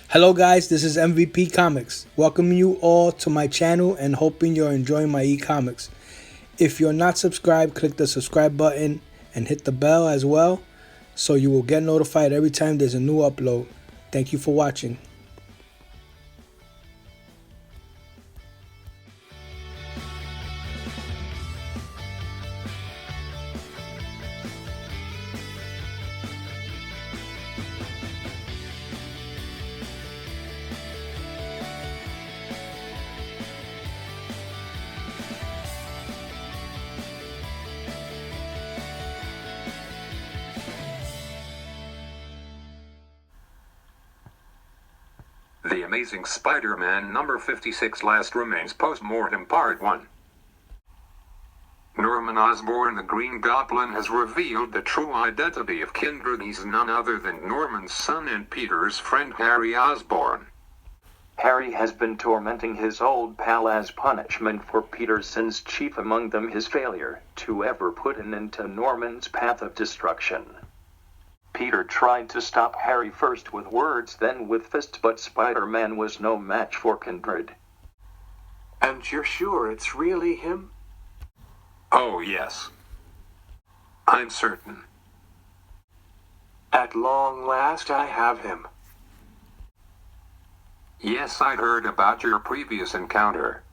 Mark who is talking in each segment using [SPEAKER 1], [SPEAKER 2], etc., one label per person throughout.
[SPEAKER 1] Hello guys, this is MVP Comics. Welcoming you all to my channel and hoping you're enjoying my e-comics. If you're not subscribed, click the subscribe button and hit the bell as well so you will get notified every time there's a new upload. Thank you for watching.
[SPEAKER 2] The Amazing Spider-Man number 56 Last Remains Post-Mortem Part 1. Norman Osborn, the Green Goblin, has revealed the true identity of Kindred. He's none other than Norman's son and Peter's friend Harry Osborn.
[SPEAKER 3] Harry has been tormenting his old pal as punishment for Peter's sins, chief among them his failure to ever put an end to Norman's path of destruction. Peter tried to stop Harry first with words, then with fists, but Spider-Man was no match for Kindred.
[SPEAKER 4] And you're sure it's really him?
[SPEAKER 2] Oh yes. I'm certain.
[SPEAKER 4] At long last I have him.
[SPEAKER 2] Yes, I'd heard about your previous encounter.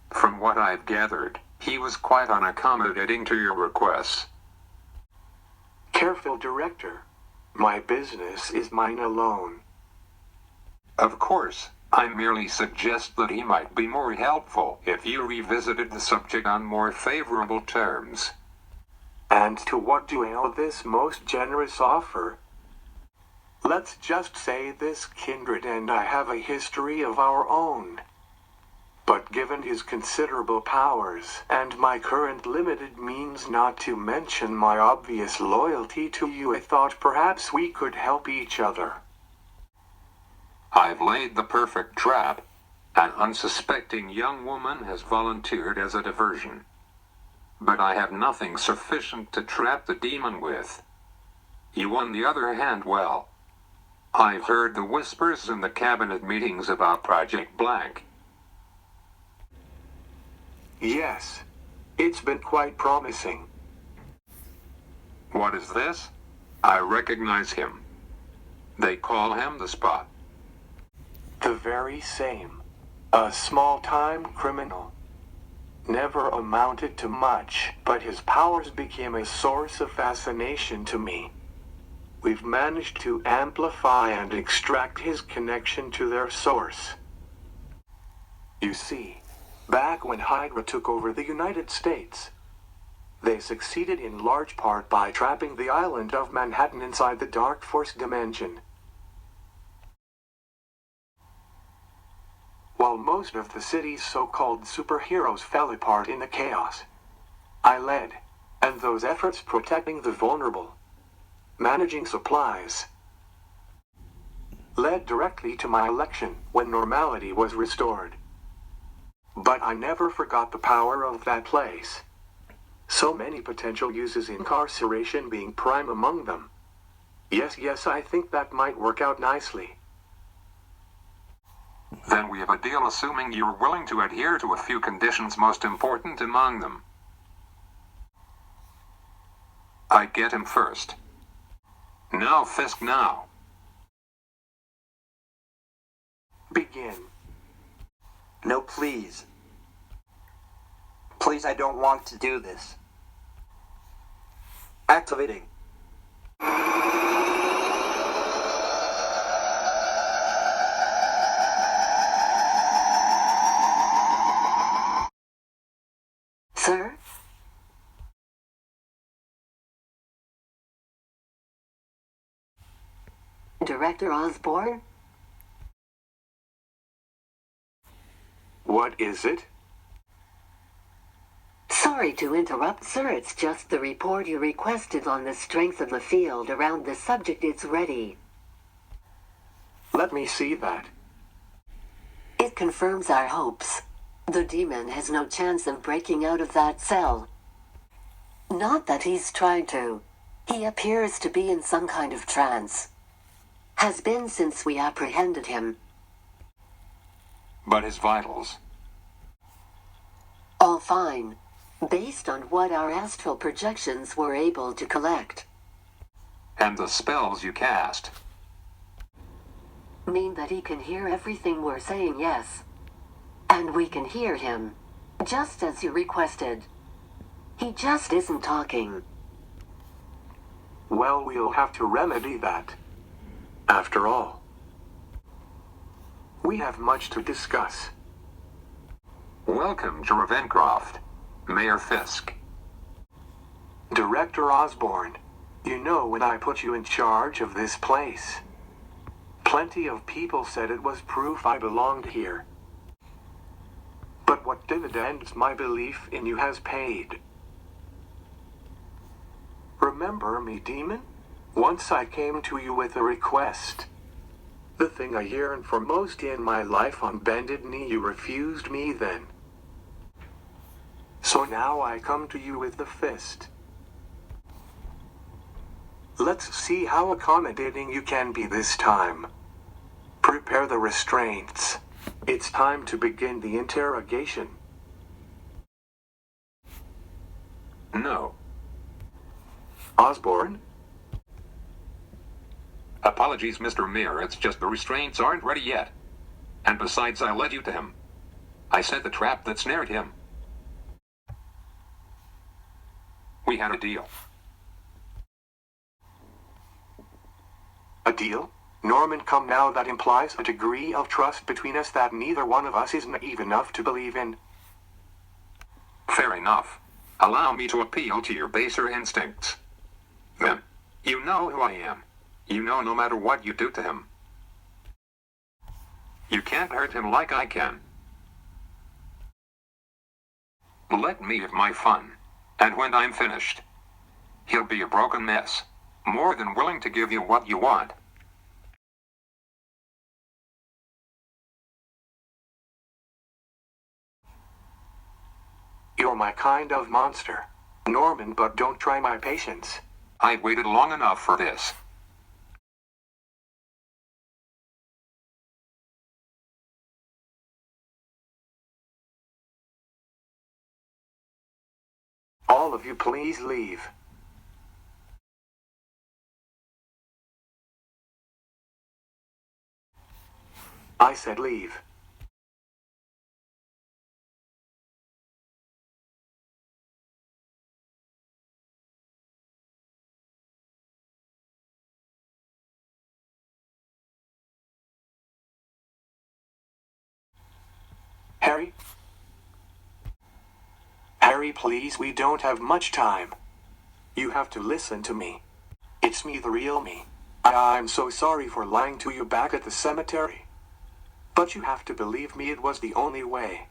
[SPEAKER 2] From what I've gathered, he was quite unaccommodating to your requests.
[SPEAKER 4] Careful, Director. My business is mine alone.
[SPEAKER 2] Of course, I merely suggest that he might be more helpful if you revisited the subject on more favorable terms.
[SPEAKER 4] And to what do I owe this most generous offer? Let's just say this Kindred and I have a history of our own. But given his considerable powers, and my current limited means, not to mention my obvious loyalty to you, I thought perhaps we could help each other.
[SPEAKER 2] I've laid the perfect trap. An unsuspecting young woman has volunteered as a diversion. But I have nothing sufficient to trap the demon with. You, on the other hand, well, I've heard the whispers in the cabinet meetings about Project Blank.
[SPEAKER 4] Yes, it's been quite promising.
[SPEAKER 2] What is this? I recognize him. They call him the Spot.
[SPEAKER 4] The very same. A small-time criminal. Never amounted to much, but his powers became a source of fascination to me. We've managed to amplify and extract his connection to their source. You see, back when Hydra took over the United States, they succeeded in large part by trapping the island of Manhattan inside the Dark Force dimension. While most of the city's so-called superheroes fell apart in the chaos, I led, and those efforts protecting the vulnerable, managing supplies, led directly to my election when normality was restored. But I never forgot the power of that place. So many potential uses, incarceration being prime among them. Yes, I think that might work out nicely.
[SPEAKER 2] Then we have a deal, assuming you're willing to adhere to a few conditions, most important among them. I get him first. Now, Fisk, now.
[SPEAKER 4] Begin.
[SPEAKER 5] No, please. Please, I don't want to do this. Activating.
[SPEAKER 6] Sir? Director Osborn?
[SPEAKER 4] What is it?
[SPEAKER 6] Sorry to interrupt, sir. It's just the report you requested on the strength of the field around the subject. It's ready.
[SPEAKER 4] Let me see that.
[SPEAKER 6] It confirms our hopes. The demon has no chance of breaking out of that cell. Not that he's trying to. He appears to be in some kind of trance. Has been since we apprehended him.
[SPEAKER 2] But his vitals.
[SPEAKER 6] All fine, based on what our astral projections were able to collect.
[SPEAKER 2] And the spells you cast.
[SPEAKER 6] Mean that he can hear everything we're saying, yes. And we can hear him, just as you requested. He just isn't talking.
[SPEAKER 4] Well, we'll have to remedy that. After all, we have much to discuss.
[SPEAKER 2] Welcome to Ravencroft, Mayor Fisk.
[SPEAKER 4] Director Osborn, you know when I put you in charge of this place, plenty of people said it was proof I belonged here. But what dividends my belief in you has paid. Remember me, demon? Once I came to you with a request. The thing I yearned for most in my life on bended knee, you refused me then. So now I come to you with the fist. Let's see how accommodating you can be this time. Prepare the restraints. It's time to begin the interrogation.
[SPEAKER 2] No.
[SPEAKER 4] Osborn?
[SPEAKER 2] Apologies, Mr. Mayor, it's just the restraints aren't ready yet. And besides, I led you to him. I set the trap that snared him. We had a deal.
[SPEAKER 4] A deal? Norman, come now, that implies a degree of trust between us that neither one of us is naive enough to believe in.
[SPEAKER 2] Fair enough. Allow me to appeal to your baser instincts. Then, you know who I am. You know no matter what you do to him. You can't hurt him like I can. Let me have my fun, and when I'm finished, he'll be a broken mess, more than willing to give you what you want.
[SPEAKER 4] You're my kind of monster, Norman, but don't try my patience.
[SPEAKER 2] I've waited long enough for this.
[SPEAKER 4] All of you, please leave. I said leave. Harry? Harry, please, we don't have much time. You have to listen to me. It's me, the real me. I'm so sorry for lying to you back at the cemetery. But you have to believe me, it was the only way.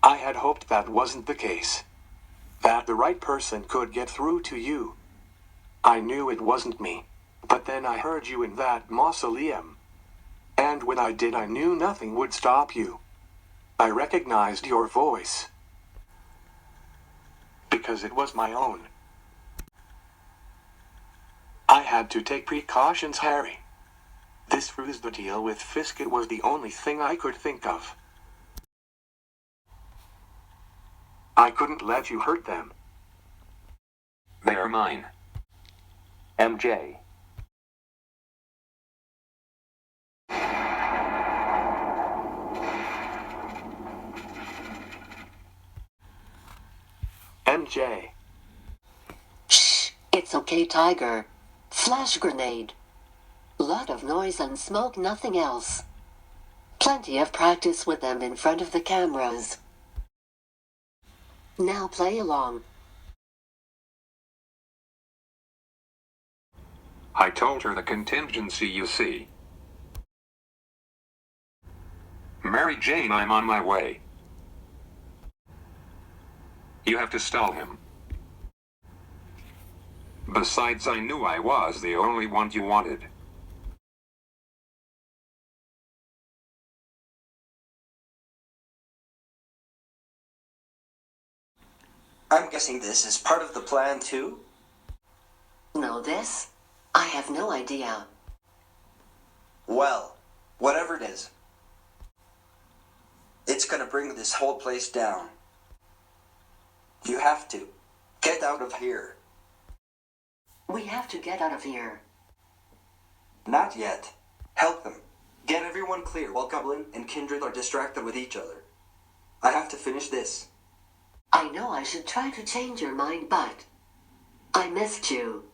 [SPEAKER 4] I had hoped that wasn't the case. That the right person could get through to you. I knew it wasn't me. But then I heard you in that mausoleum. And when I did, I knew nothing would stop you. I recognized your voice. Because it was my own. I had to take precautions, Harry. This was the deal with Fisk. It was the only thing I could think of. I couldn't let you hurt them.
[SPEAKER 2] They're mine.
[SPEAKER 3] MJ.
[SPEAKER 4] MJ.
[SPEAKER 6] Shh, it's okay, Tiger. Flash grenade. Lot of noise and smoke, nothing else. Plenty of practice with them in front of the cameras. Now play along.
[SPEAKER 2] I told her the contingency, you see. Mary Jane, I'm on my way. You have to stall him. Besides, I knew I was the only one you wanted.
[SPEAKER 5] I'm guessing this is part of the plan too?
[SPEAKER 6] Know this? I have no idea.
[SPEAKER 5] Well, whatever it is, it's gonna bring this whole place down. You have to. Get out of here.
[SPEAKER 6] We have to get out of here.
[SPEAKER 5] Not yet. Help them. Get everyone clear while Goblin and Kindred are distracted with each other. I have to finish this.
[SPEAKER 6] I know I should try to change your mind, but I missed you.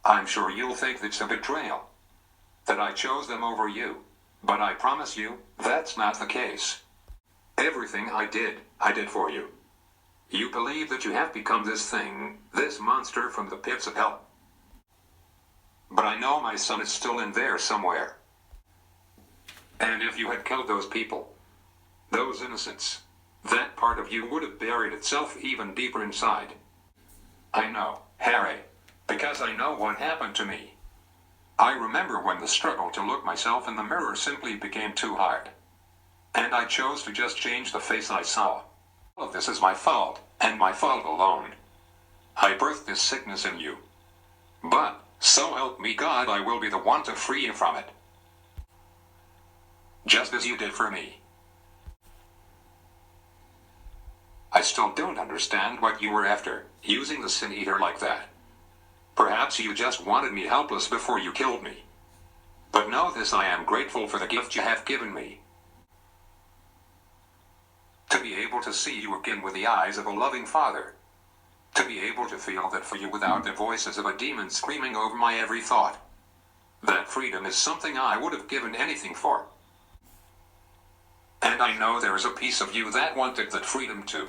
[SPEAKER 2] I'm sure you'll think it's a betrayal, that I chose them over you. But I promise you, that's not the case. Everything I did for you. You believe that you have become this thing, this monster from the pits of hell. But I know my son is still in there somewhere. And if you had killed those people, those innocents, that part of you would have buried itself even deeper inside. I know, Harry, because I know what happened to me. I remember when the struggle to look myself in the mirror simply became too hard. And I chose to just change the face I saw. All of this is my fault, and my fault alone. I birthed this sickness in you. But, so help me God, I will be the one to free you from it. Just as you did for me. I still don't understand what you were after, using the Sin Eater like that. Perhaps you just wanted me helpless before you killed me. But know this, I am grateful for the gift you have given me. To be able to see you again with the eyes of a loving father. To be able to feel that for you without the voices of a demon screaming over my every thought. That freedom is something I would have given anything for. And I know there is a piece of you that wanted that freedom too.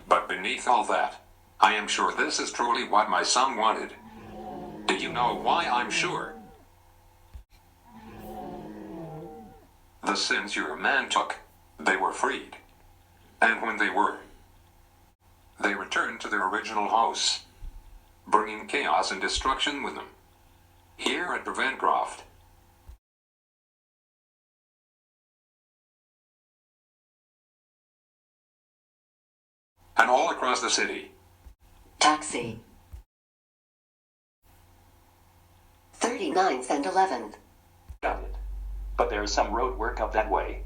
[SPEAKER 2] But beneath all that, I am sure this is truly what my son wanted. Do you know why I'm sure? The sins your man took, they were freed. And when they were, they returned to their original house, bringing chaos and destruction with them. Here at Preventcroft. And all across the city.
[SPEAKER 6] Taxi. 39th and 11th.
[SPEAKER 3] Got it. But there's some road work up that way.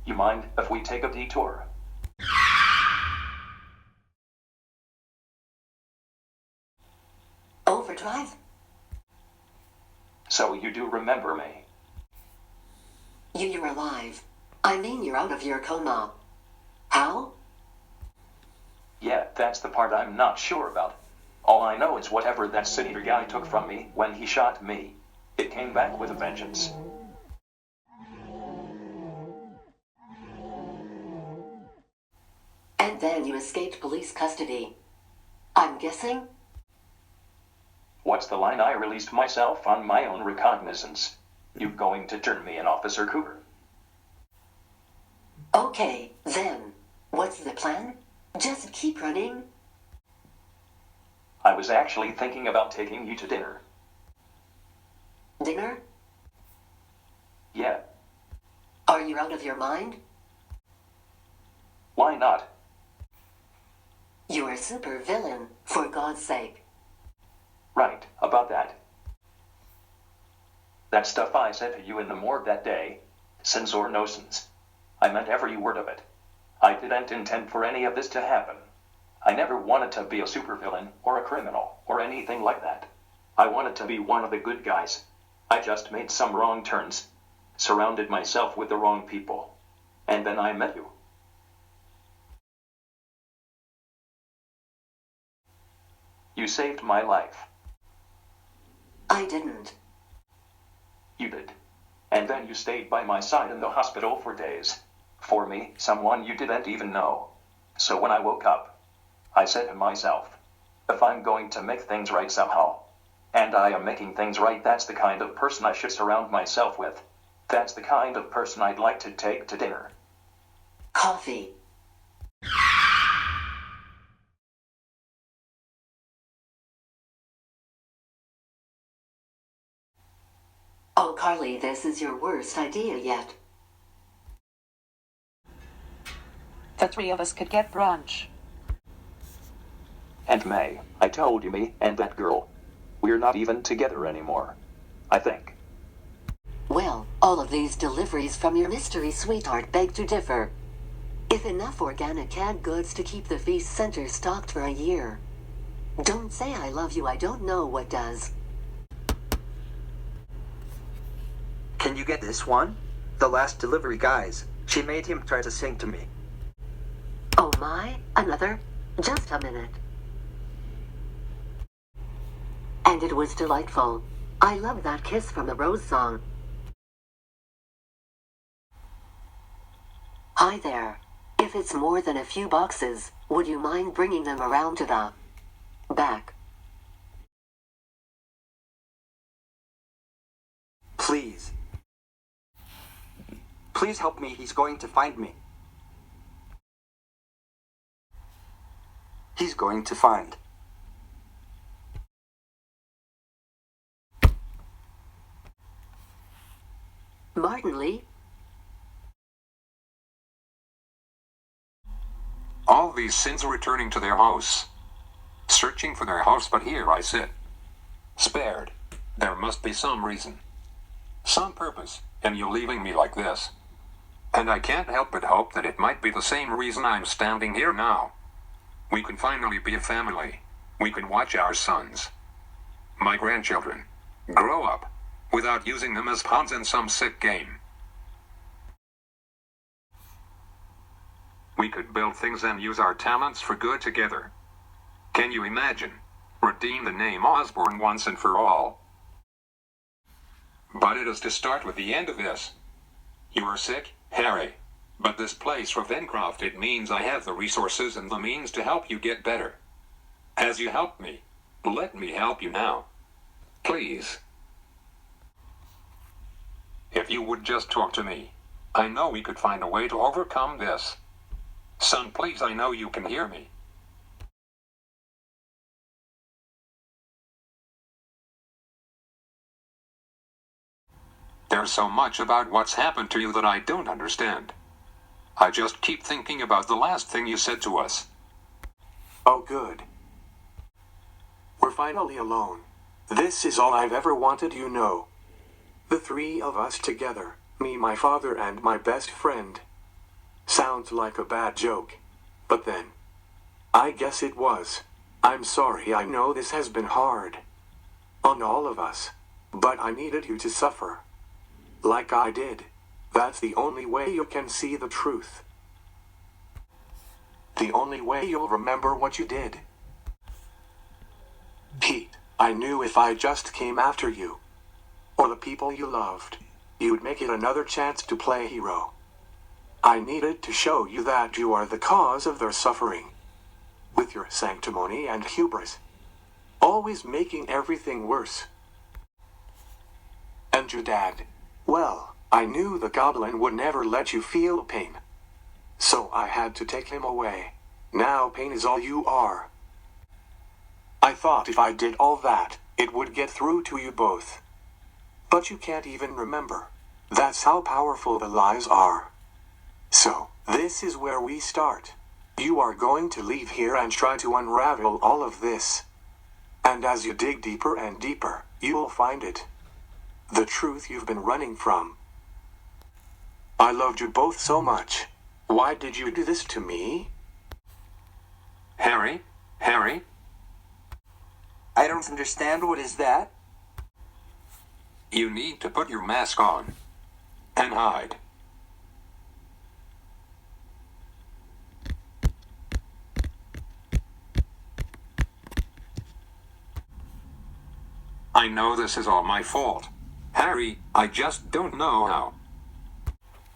[SPEAKER 3] You mind if we take a detour?
[SPEAKER 6] Overdrive?
[SPEAKER 3] So you do remember me?
[SPEAKER 6] You're alive. I mean, you're out of your coma. How?
[SPEAKER 3] Yeah, that's the part I'm not sure about. All I know is whatever that Sin Eater guy took from me when he shot me, it came back with a vengeance.
[SPEAKER 6] And then you escaped police custody. I'm guessing?
[SPEAKER 3] What's the line? I released myself on my own recognizance. You going to turn me in, Officer Cooper?
[SPEAKER 6] Okay, then. What's the plan? Just keep running?
[SPEAKER 3] I was actually thinking about taking you to dinner.
[SPEAKER 6] Dinner?
[SPEAKER 3] Yeah,
[SPEAKER 6] Are you out of your mind?
[SPEAKER 3] why not?
[SPEAKER 6] You're a super villain, for God's sake.
[SPEAKER 3] Right, about that. That stuff I said to you in the morgue that day, sins or no sins. I meant every word of it. I didn't intend for any of this to happen. I never wanted to be a supervillain or a criminal or anything like that. I wanted to be one of the good guys. I just made some wrong turns, surrounded myself with the wrong people, and then I met you. You saved my life.
[SPEAKER 6] I didn't.
[SPEAKER 3] You did. And then you stayed by my side in the hospital for days. For me, someone you didn't even know. So when I woke up, I said to myself, if I'm going to make things right somehow, and I am making things right, that's the kind of person I should surround myself with. That's the kind of person I'd like to take to dinner.
[SPEAKER 6] Coffee. Oh, Carly, this is your worst idea yet.
[SPEAKER 7] The three of us could get brunch.
[SPEAKER 3] And May, I told you me and that girl. We're not even together anymore. I think.
[SPEAKER 6] Well, all of these deliveries from your mystery sweetheart beg to differ. If enough organic canned goods to keep the feast center stocked for a year. Don't say I love you, I don't know what does.
[SPEAKER 5] Can you get this one? The last delivery guys. She made him try to sing to me.
[SPEAKER 6] Oh my, another? Just a minute. And it was delightful. I love that kiss from the Rose song. Hi there. If it's more than a few boxes, would you mind bringing them around to the back?
[SPEAKER 5] Please. Please help me, he's going to find me. He's going to find.
[SPEAKER 6] Martin Lee?
[SPEAKER 2] All these sins are returning to their house. Searching for their house, but here I sit. Spared. There must be some reason. Some purpose in you leaving me like this. And I can't help but hope that it might be the same reason I'm standing here now. We can finally be a family. We can watch our sons, my grandchildren, grow up without using them as pawns in some sick game. We could build things and use our talents for good together. Can you imagine? Redeem the name Osborn once and for all. But it is to start with the end of this. You are sick, Harry. But this place for Vencroft, it means I have the resources and the means to help you get better. As you helped me, let me help you now. Please. If you would just talk to me, I know we could find a way to overcome this. Son, please, I know you can hear me. There's so much about what's happened to you that I don't understand. I just keep thinking about the last thing you said to us.
[SPEAKER 4] Oh, good. We're finally alone. This is all I've ever wanted, you know. The three of us together, me, my father, and my best friend. Sounds like a bad joke. But then, I guess it was. I'm sorry, I know this has been hard. On all of us. But I needed you to suffer. Like I did. That's the only way you can see the truth. The only way you'll remember what you did. Pete, I knew if I just came after you, or the people you loved, you'd make it another chance to play hero. I needed to show you that you are the cause of their suffering. With your sanctimony and hubris. Always making everything worse. And your dad, well, I knew the Goblin would never let you feel pain. So I had to take him away. Now pain is all you are. I thought if I did all that, it would get through to you both. But you can't even remember. That's how powerful the lies are. So, this is where we start. You are going to leave here and try to unravel all of this. And as you dig deeper and deeper, you will find it. The truth you've been running from. I loved you both so much. Why did you do this to me?
[SPEAKER 2] Harry? Harry?
[SPEAKER 5] I don't understand, what is that?
[SPEAKER 2] You need to put your mask on. And hide. I know this is all my fault. Harry, I just don't know how.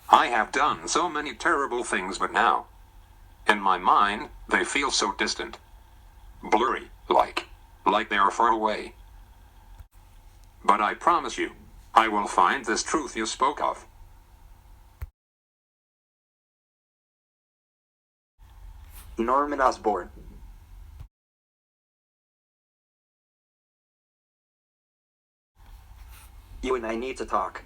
[SPEAKER 2] I have done so many terrible things, but now, in my mind, they feel so distant. Blurry, like they are far away. But I promise you, I will find this truth you spoke of.
[SPEAKER 5] Norman Osborn. You and I need to talk.